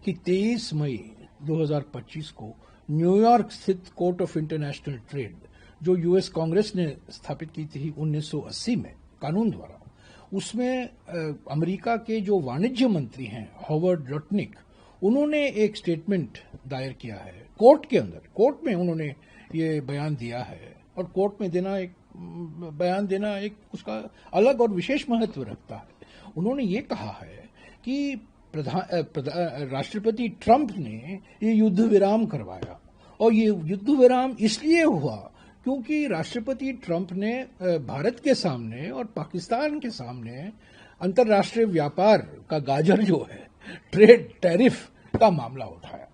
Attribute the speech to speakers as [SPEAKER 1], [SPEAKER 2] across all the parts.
[SPEAKER 1] कि 23 मई 2025 को न्यूयॉर्क स्थित कोर्ट ऑफ इंटरनेशनल ट्रेड, जो यूएस कांग्रेस ने स्थापित की थी 1980 में कानून द्वारा, उसमें अमेरिका के जो वाणिज्य मंत्री हैं हॉवर्ड लुटनिक, उन्होंने एक स्टेटमेंट दायर किया है कोर्ट के अंदर। कोर्ट में उन्होंने ये बयान दिया है, और कोर्ट में बयान देना एक उसका अलग और विशेष महत्व रखता है। उन्होंने ये कहा है कि राष्ट्रपति ट्रंप ने ये युद्ध विराम करवाया, और ये युद्ध विराम इसलिए हुआ क्योंकि राष्ट्रपति ट्रंप ने भारत के सामने और पाकिस्तान के सामने अंतर्राष्ट्रीय व्यापार का गाजर जो है, ट्रेड टैरिफ का मामला उठाया,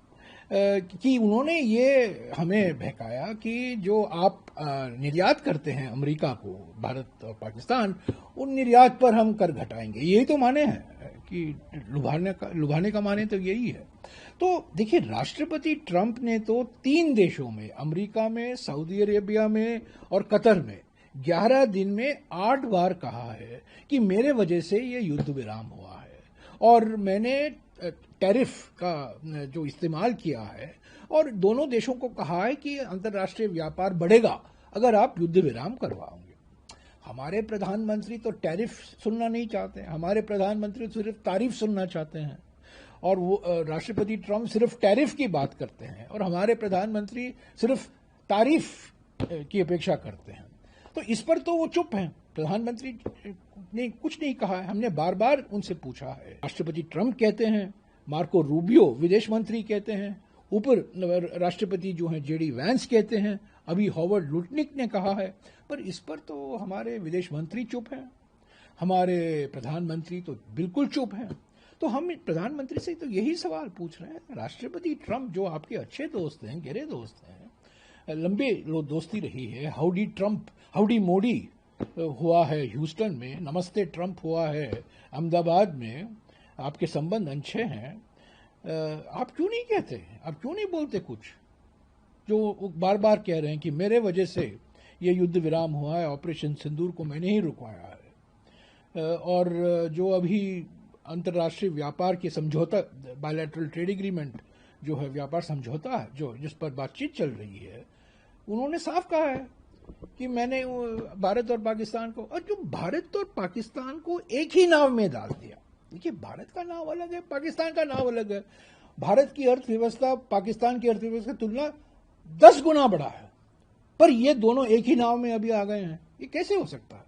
[SPEAKER 1] कि उन्होंने ये हमें बहकाया कि जो आप निर्यात करते हैं अमेरिका को, भारत और पाकिस्तान, उन निर्यात पर हम कर घटाएंगे। यही तो माने हैं कि लुभाने का माने तो यही है। तो देखिए, राष्ट्रपति ट्रंप ने तो 3 देशों में, अमेरिका में, सऊदी अरेबिया में और कतर में 11 दिन में 8 बार कहा है कि मेरे वजह से ये युद्ध विराम हुआ है, और मैंने टैरिफ का जो इस्तेमाल किया है, और दोनों देशों को कहा है कि अंतर्राष्ट्रीय व्यापार बढ़ेगा अगर आप युद्ध विराम करवाओगे। हमारे प्रधानमंत्री तो टैरिफ सुनना नहीं चाहते हैं, हमारे प्रधानमंत्री तो सिर्फ तारीफ सुनना चाहते हैं, और वो राष्ट्रपति ट्रंप सिर्फ टैरिफ की बात करते हैं, और हमारे प्रधानमंत्री सिर्फ तारीफ की अपेक्षा करते हैं। तो इस पर तो वो चुप हैं। प्रधानमंत्री ने कुछ नहीं कहा है, हमने बार बार उनसे पूछा है। राष्ट्रपति ट्रंप कहते हैं, मार्को रूबियो विदेश मंत्री कहते हैं, ऊपर राष्ट्रपति जो हैं जेडी वैंस कहते हैं, अभी हॉवर्ड लुटनिक ने कहा है, पर इस पर तो हमारे विदेश मंत्री चुप हैं, हमारे प्रधानमंत्री तो बिल्कुल चुप हैं। तो हम प्रधानमंत्री से तो यही सवाल पूछ रहे हैं। राष्ट्रपति ट्रंप जो आपके अच्छे दोस्त हैं, गहरे दोस्त हैं, लंबे दोस्ती रही है, हाउडी ट्रंप हाउडी मोदी हुआ है ह्यूस्टन में, नमस्ते ट्रंप हुआ है अहमदाबाद में, आपके संबंध अच्छे हैं, आप क्यों नहीं कहते, आप क्यों नहीं बोलते कुछ? जो बार बार कह रहे हैं कि मेरे वजह से ये युद्ध विराम हुआ है, ऑपरेशन सिंदूर को मैंने ही रुकवाया है, और जो अभी अंतर्राष्ट्रीय व्यापार के समझौता, बायलैटरल ट्रेड एग्रीमेंट जो है, व्यापार समझौता है जो जिस पर बातचीत चल रही है, उन्होंने साफ कहा है कि मैंने भारत और पाकिस्तान को, और जो भारत और पाकिस्तान को एक ही नाव में डाल दिया। देखिए, भारत का नाव अलग है, पाकिस्तान का नाव अलग है। भारत की अर्थव्यवस्था पाकिस्तान की अर्थव्यवस्था की तुलना 10 गुना बड़ा है, पर ये दोनों एक ही नाव में अभी आ गए हैं। ये कैसे हो सकता है?